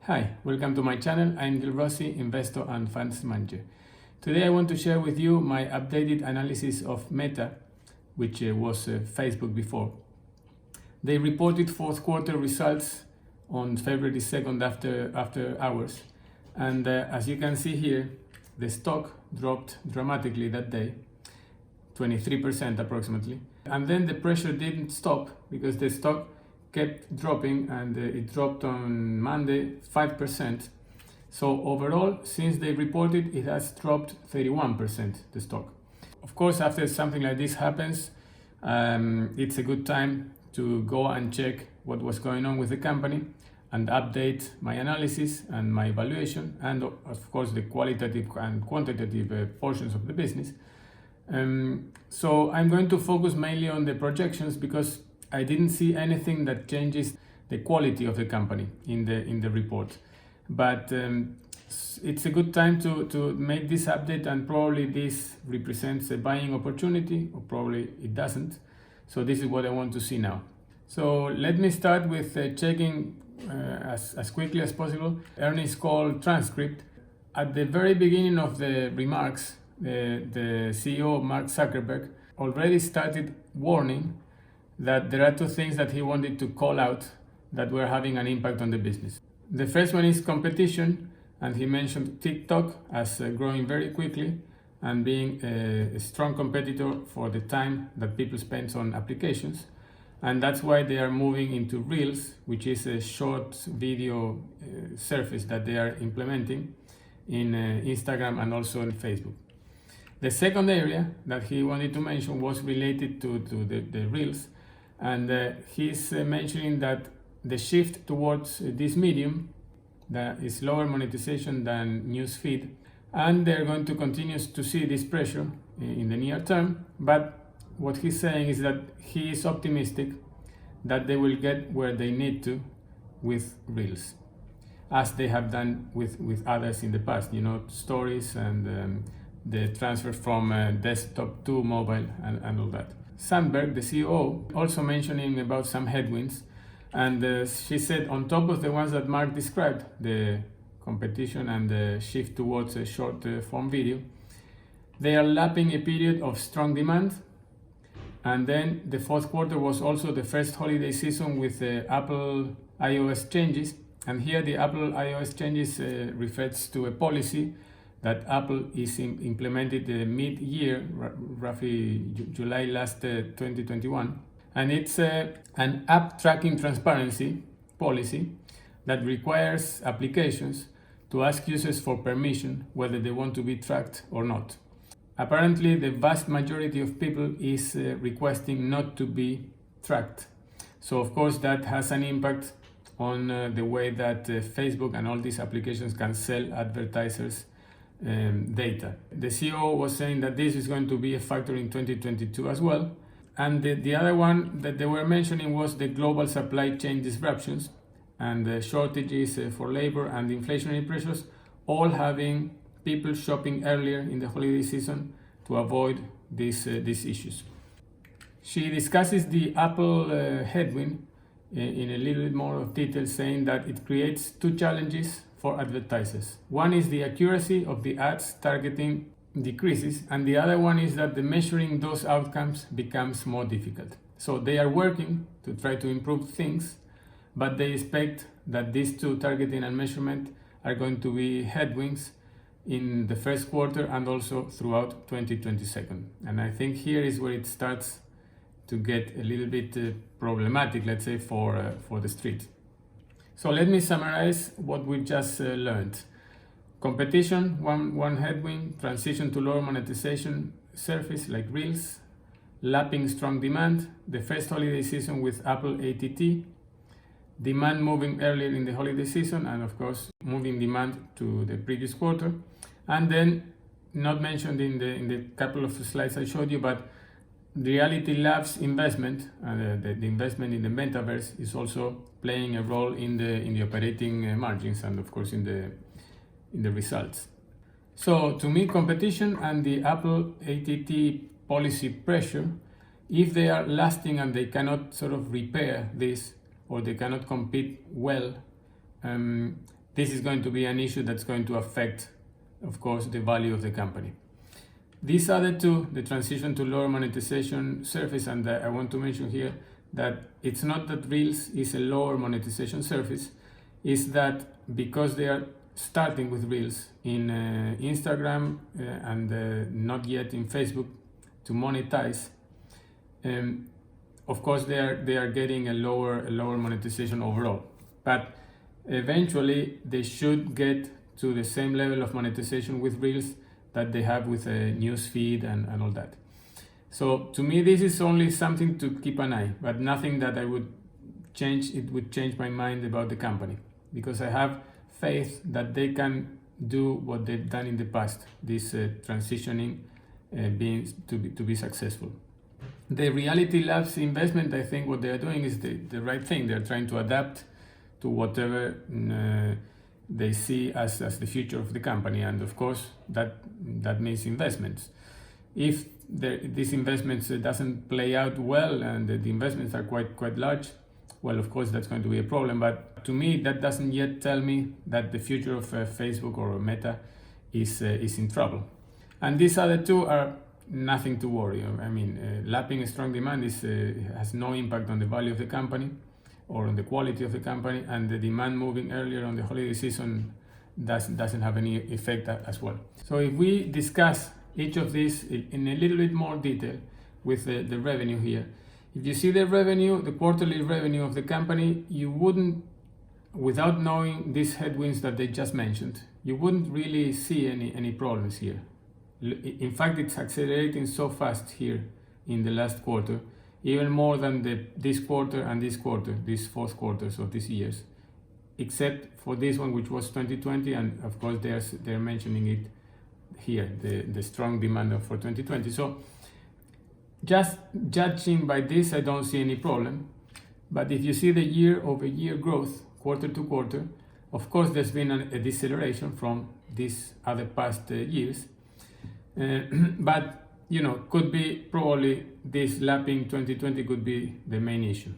Hi, welcome to my channel. I'm Gil Rossi, investor and funds manager. Today I want to share with you my updated analysis of Meta, which was Facebook before. They reported fourth quarter results on February 2nd after hours, and as you can see here, the stock dropped dramatically that day, 23% approximately, and then the pressure didn't stop because the stock kept dropping, and it dropped on Monday 5%. So overall, since they reported, it has dropped 31%, the stock. Of course, after something like this happens, it's a good time to go and check what was going on with the company and update my analysis and my valuation, and of course the qualitative and quantitative portions of the business. So I'm going to focus mainly on the projections because I didn't see anything that changes the quality of the company in the report. But it's a good time to make this update, and probably this represents a buying opportunity, or probably it doesn't. So this is what I want to see now. So let me start with checking as quickly as possible earnings call transcript. At the very beginning of the remarks, the CEO, Mark Zuckerberg, already started warning that there are two things that he wanted to call out that were having an impact on the business. The first one is competition, and he mentioned TikTok as growing very quickly and being a strong competitor for the time that people spend on applications. And that's why they are moving into Reels, which is a short video service that they are implementing in Instagram and also in Facebook. The second area that he wanted to mention was related to the Reels, and he's mentioning that the shift towards this medium that is lower monetization than newsfeed, and they're going to continue to see this pressure in the near term. But what he's saying is that he is optimistic that they will get where they need to with Reels, as they have done with others in the past, stories and the transfer from desktop to mobile and all that. Sandberg, the CEO, also mentioning about some headwinds, and she said on top of the ones that Mark described, the competition and the shift towards a short form video, they are lapping a period of strong demand. And then the fourth quarter was also the first holiday season with the Apple iOS changes, and here the Apple iOS changes refers to a policy that Apple is implemented mid-year, roughly July 2021. And it's an app tracking transparency policy that requires applications to ask users for permission whether they want to be tracked or not. Apparently, the vast majority of people is requesting not to be tracked. So of course that has an impact on the way that Facebook and all these applications can sell advertisers data. The CEO was saying that this is going to be a factor in 2022 as well. And the other one that they were mentioning was the global supply chain disruptions and the shortages for labor and inflationary pressures, all having people shopping earlier in the holiday season to avoid these issues. She discusses the Apple headwind in a little bit more of detail, saying that it creates two challenges for advertisers. One is the accuracy of the ads targeting decreases, and the other one is that the measuring those outcomes becomes more difficult. So they are working to try to improve things, but they expect that these two, targeting and measurement, are going to be headwinds in the first quarter and also throughout 2022. And I think here is where it starts to get a little bit problematic, let's say, for the street. So let me summarize what we just learned. Competition, one headwind, transition to lower monetization surface like Reels, lapping strong demand, the first holiday season with Apple ATT, demand moving earlier in the holiday season, and of course moving demand to the previous quarter. And then, not mentioned in the couple of slides I showed you, but Reality Labs investment, the investment in the metaverse, is also playing a role in the operating margins and of course in the results. So to me, competition and the Apple ATT policy pressure, if they are lasting and they cannot sort of repair this, or they cannot compete well, this is going to be an issue that's going to affect, of course, the value of the company. These other two, the transition to lower monetization surface, and I want to mention here that it's not that Reels is a lower monetization surface, is that because they are starting with Reels in Instagram and not yet in Facebook to monetize, of course they are getting a lower monetization overall, but eventually they should get to the same level of monetization with Reels that they have with a news feed and all that. So to me, this is only something to keep an eye, but nothing that I would change. It would change my mind about the company, because I have faith that they can do what they've done in the past, this transitioning being to be successful. The Reality Labs investment, I think what they are doing is the right thing. They're trying to adapt to whatever they see as the future of the company, and of course that means investments. If these investments doesn't play out well and the investments are quite large, well, of course that's going to be a problem. But to me, that doesn't yet tell me that the future of Facebook or Meta is in trouble. And these other two are nothing to worry. I mean, lapping a strong demand has no impact on the value of the company or on the quality of the company, and the demand moving earlier on the holiday season doesn't have any effect as well. So if we discuss each of these in a little bit more detail with the revenue here, if you see the revenue, the quarterly revenue of the company, you wouldn't, without knowing these headwinds that they just mentioned, you wouldn't really see any problems here. In fact, it's accelerating so fast here in the last quarter, even more than this quarter and this quarter, these fourth quarters of these years, except for this one, which was 2020, and of course they're mentioning it here, the strong demand for 2020. So just judging by this, I don't see any problem. But if you see the year-over-year growth, quarter to quarter, of course there's been a deceleration from these other past years. But you know, could be probably this lapping 2020 could be the main issue.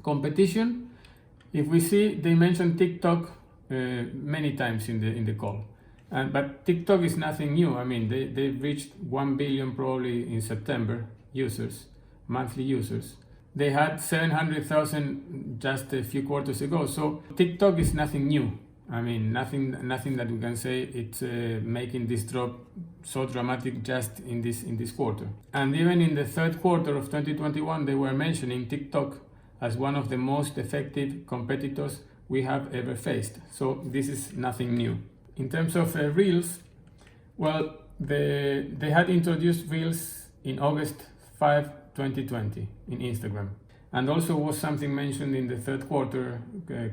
Competition, if we see, they mentioned TikTok many times in the call, but TikTok is nothing new. I mean, they reached 1 billion probably in September users, monthly users. They had 700,000 just a few quarters ago. So TikTok is nothing new. I mean, nothing that we can say it's making this drop so dramatic just in this quarter. And even in the third quarter of 2021, they were mentioning TikTok as one of the most effective competitors we have ever faced. So this is nothing new. In terms of Reels, well, they had introduced Reels in August 5, 2020 in Instagram. And also was something mentioned in the third quarter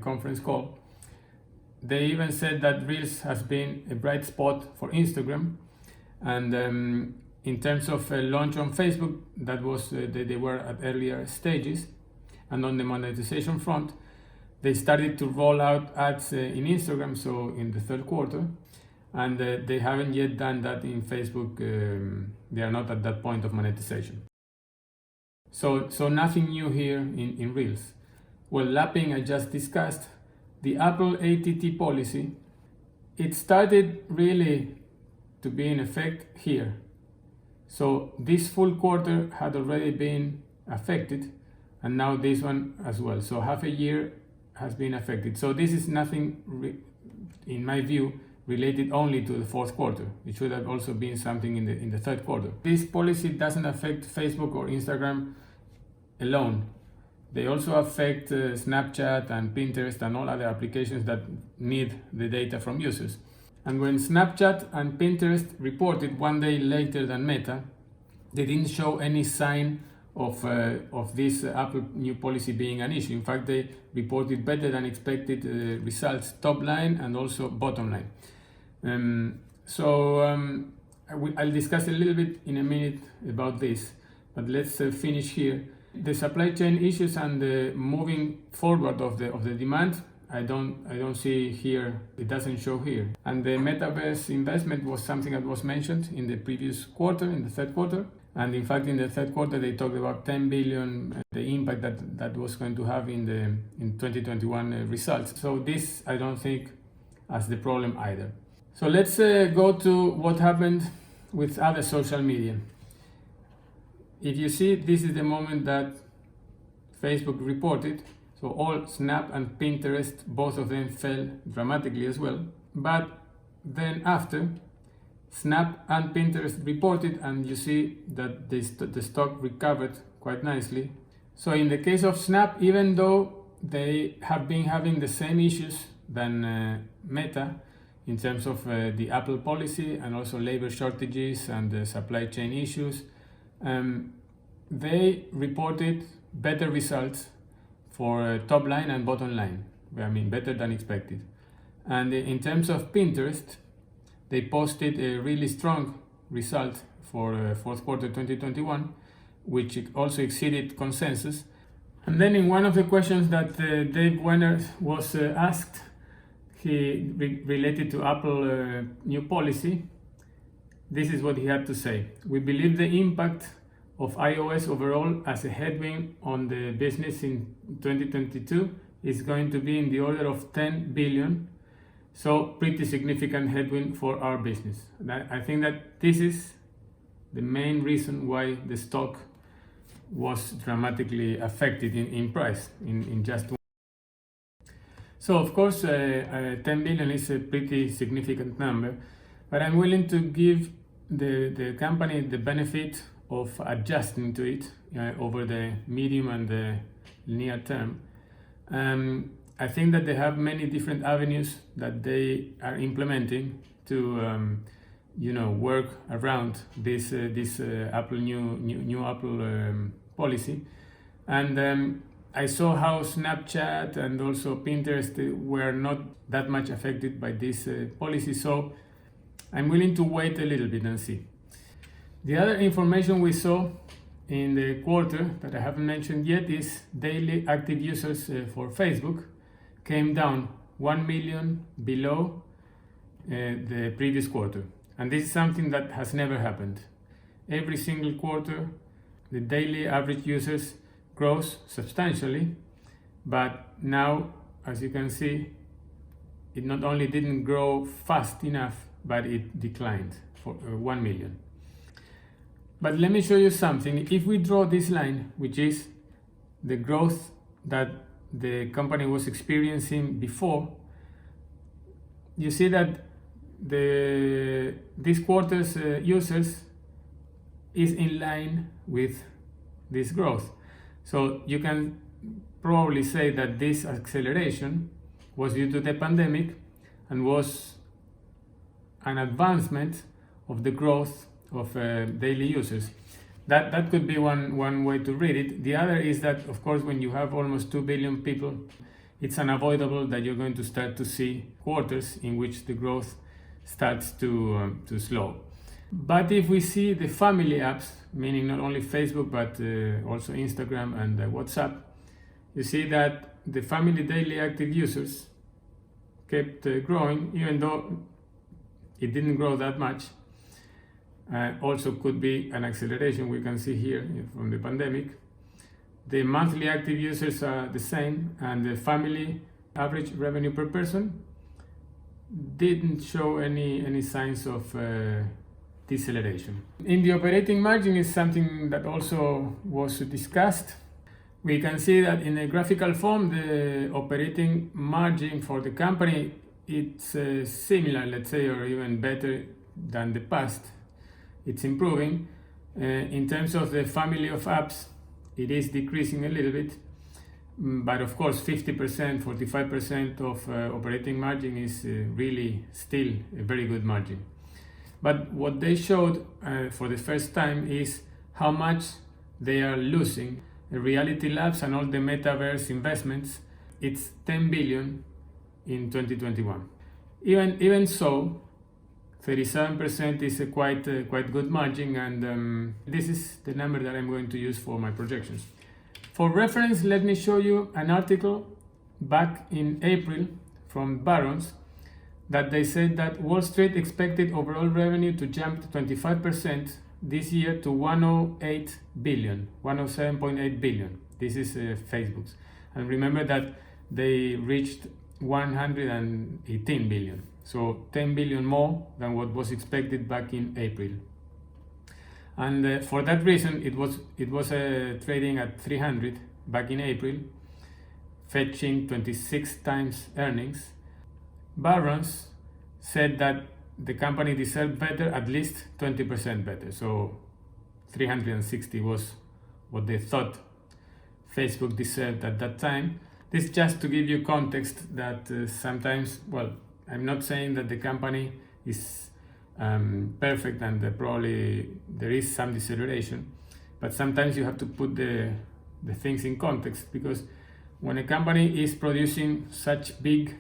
conference call. They even said that Reels has been a bright spot for Instagram, and in terms of launch on Facebook, that was they were at earlier stages. And on the monetization front, they started to roll out ads in Instagram, so in the third quarter, and they haven't yet done that in Facebook. They are not at that point of monetization. So nothing new here in Reels. Well, lapping, I just discussed. The Apple ATT policy, it started really to be in effect here. So this full quarter had already been affected, and now this one as well. So half a year has been affected. So this is nothing, in my view, related only to the fourth quarter. It should have also been something in the third quarter. This policy doesn't affect Facebook or Instagram alone. They also affect Snapchat and Pinterest and all other applications that need the data from users. And when Snapchat and Pinterest reported one day later than Meta, they didn't show any sign of this Apple new policy being an issue. In fact, they reported better than expected results, top line and also bottom line. I'll discuss a little bit in a minute about this, but let's finish here. The supply chain issues and the moving forward of the demand, I don't see here. It doesn't show here. And the metaverse investment was something that was mentioned in the previous quarter, in the third quarter. And in fact, in the third quarter, they talked about 10 billion, the impact that was going to have in 2021 results. So this, I don't think as the problem either. So let's go to what happened with other social media. If you see, this is the moment that Facebook reported. So all Snap and Pinterest, both of them fell dramatically as well. But then after, Snap and Pinterest reported, and you see that the stock recovered quite nicely. So in the case of Snap, even though they have been having the same issues than Meta in terms of the Apple policy and also labor shortages and the supply chain issues, they reported better results for top line and bottom line. I mean, better than expected. And in terms of Pinterest, they posted a really strong result for fourth quarter 2021, which also exceeded consensus. And then in one of the questions that Dave Wenner was asked, he related to Apple new policy. This is what he had to say. We believe the impact of iOS overall as a headwind on the business in 2022 is going to be in the order of 10 billion. So pretty significant headwind for our business. I think that this is the main reason why the stock was dramatically affected in price in just one. So of course 10 billion is a pretty significant number, but I'm willing to give the company the benefit of adjusting to it over the medium and the near term. I think that they have many different avenues that they are implementing to work around this Apple new Apple policy. And I saw how Snapchat and also Pinterest were not that much affected by this policy, so I'm willing to wait a little bit and see. The other information we saw in the quarter that I haven't mentioned yet is daily active users for Facebook came down 1 million below the previous quarter. And this is something that has never happened. Every single quarter, the daily average users grows substantially, but now, as you can see, it not only didn't grow fast enough, but it declined for 1 million. But let me show you something. If we draw this line, which is the growth that the company was experiencing before, you see that this quarter's users is in line with this growth. So you can probably say that this acceleration was due to the pandemic and was an advancement of the growth of daily users. That could be one way to read it. The other is that, of course, when you have almost 2 billion people, it's unavoidable that you're going to start to see quarters in which the growth starts to slow. But if we see the family apps, meaning not only Facebook but also Instagram and WhatsApp, you see that the family daily active users kept growing, even though it didn't grow that much. Also could be an acceleration we can see here from the pandemic. The monthly active users are the same, and the family average revenue per person didn't show any signs of deceleration. In the operating margin is something that also was discussed. We can see that in a graphical form, the operating margin for the company, it's similar, let's say, or even better than the past. It's improving. In terms of the family of apps, it is decreasing a little bit, but of course 50%, 45% of operating margin is really still a very good margin. But what they showed for the first time is how much they are losing. The Reality Labs and all the metaverse investments, it's 10 billion in 2021. Even so, 37% is a quite good margin, and this is the number that I'm going to use for my projections. For reference, let me show you an article back in April from Barron's that they said that Wall Street expected overall revenue to jump 25% this year to 107.8 billion. This is Facebook's. And remember that they reached 118 billion. So 10 billion more than what was expected back in April. And for that reason, it was trading at 300 back in April, fetching 26 times earnings. Barron's said that the company deserved better, at least 20% better. So 360 was what they thought Facebook deserved at that time. This just to give you context that sometimes, well, I'm not saying that the company is perfect and probably there is some deterioration, but sometimes you have to put the things in context, because when a company is producing such big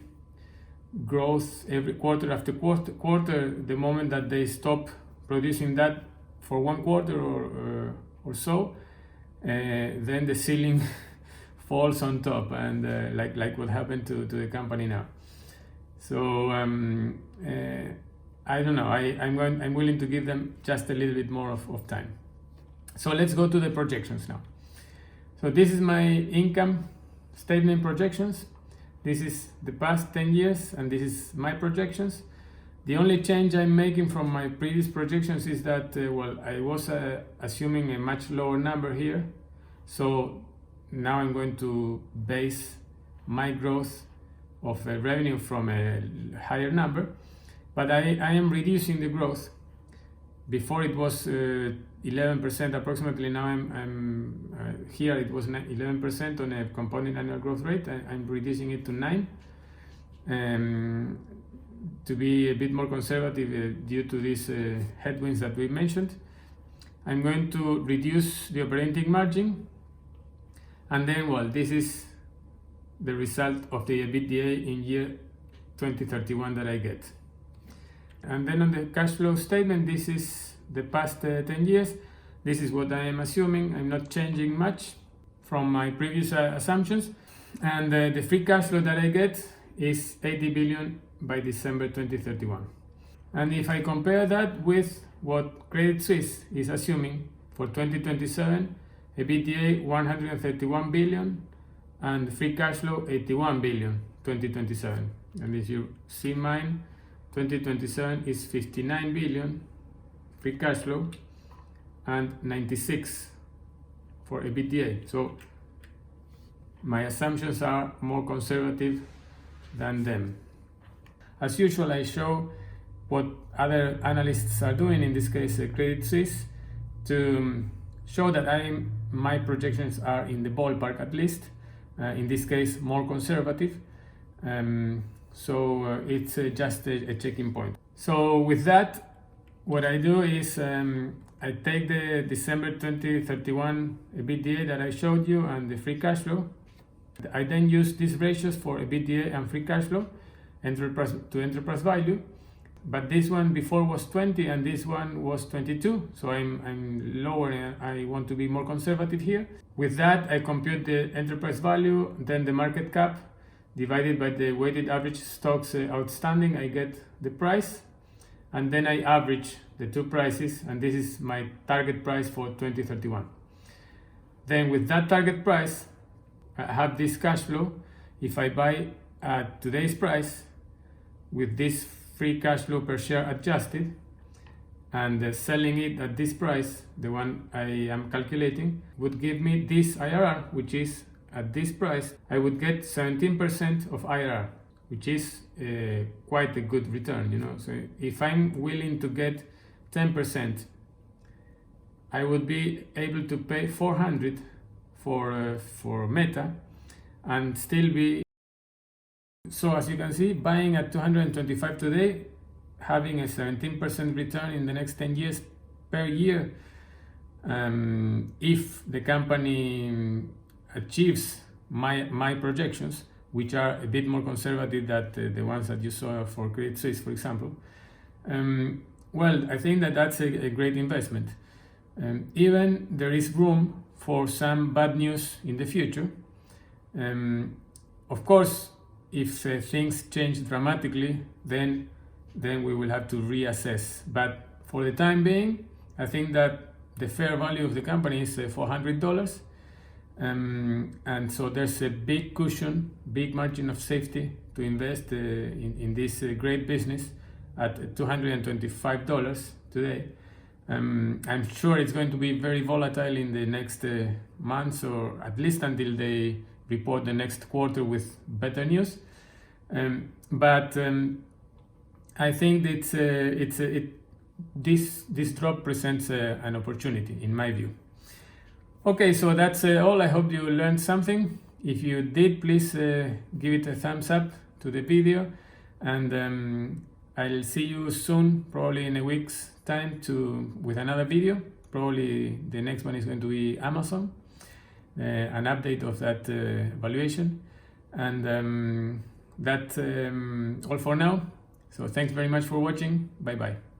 growth every quarter after quarter, the moment that they stop producing that for one quarter or so, then the ceiling falls on top, and like what happened to the company now. So I don't know. I'm willing to give them just a little bit more of time. So let's go to the projections now. So this is my income statement projections. This is the past 10 years, and this is my projections. The only change I'm making from my previous projections is that, well, I was assuming a much lower number here. So now I'm going to base my growth of revenue from a higher number, but I am reducing the growth. Before it was 11% approximately. Now I'm here it was 11% on a compounded annual growth rate. I'm reducing it to 9, to be a bit more conservative due to these headwinds that we mentioned. I'm going to reduce the operating margin, and then, well, this is the result of the EBITDA in year 2031 that I get. And then on the cash flow statement, this is the past 10 years. This is what I am assuming. I'm not changing much from my previous assumptions. And the free cash flow that I get is 80 billion by December 2031. And if I compare that with what Credit Suisse is assuming for 2027, EBITDA 131 billion and free cash flow 81 billion 2027. And if you see mine, 2027 is 59 billion free cash flow and 96 for EBITDA. So my assumptions are more conservative than them. As usual, I show what other analysts are doing, in this case Credit Suisse, to show that my projections are in the ballpark, at least, in this case more conservative. So it's just a checking point. So with that, what I do is I take the December 2031 EBITDA that I showed you and the free cash flow. I then use these ratios for EBITDA and free cash flow to enterprise value. But this one before was 20 and this one was 22. So I'm lowering. I want to be more conservative here. With that, I compute the enterprise value, then the market cap, divided by the weighted average stocks outstanding. I get the price, and then I average the two prices, and this is my target price for 2031. Then with that target price, I have this cash flow. If I buy at today's price with this free cash flow per share adjusted, and selling it at this price, the one I am calculating, would give me this IRR, which is at this price, I would get 17% of IRR, which is quite a good return, you know. So if I'm willing to get 10%, I would be able to pay 400 for Meta and still be. So as you can see, buying at 225 today, having a 17% return in the next 10 years per year, if the company achieves my projections, which are a bit more conservative than the ones that you saw for Credit Suisse, for example, well, I think that that's a great investment. Even there is room for some bad news in the future. Of course, if things change dramatically, then we will have to reassess. But for the time being, I think that the fair value of the company is $400. And so there's a big cushion, big margin of safety to invest in this great business at $225 today. I'm sure it's going to be very volatile in the next months, or at least until they report the next quarter with better news. But I think this drop presents an opportunity, in my view. Okay, so that's all. I hope you learned something. If you did, please give it a thumbs up to the video, and I'll see you soon, probably in a week's time, with another video. Probably the next one is going to be Amazon, an update of that valuation, and that's all for now. So thanks very much for watching. Bye bye.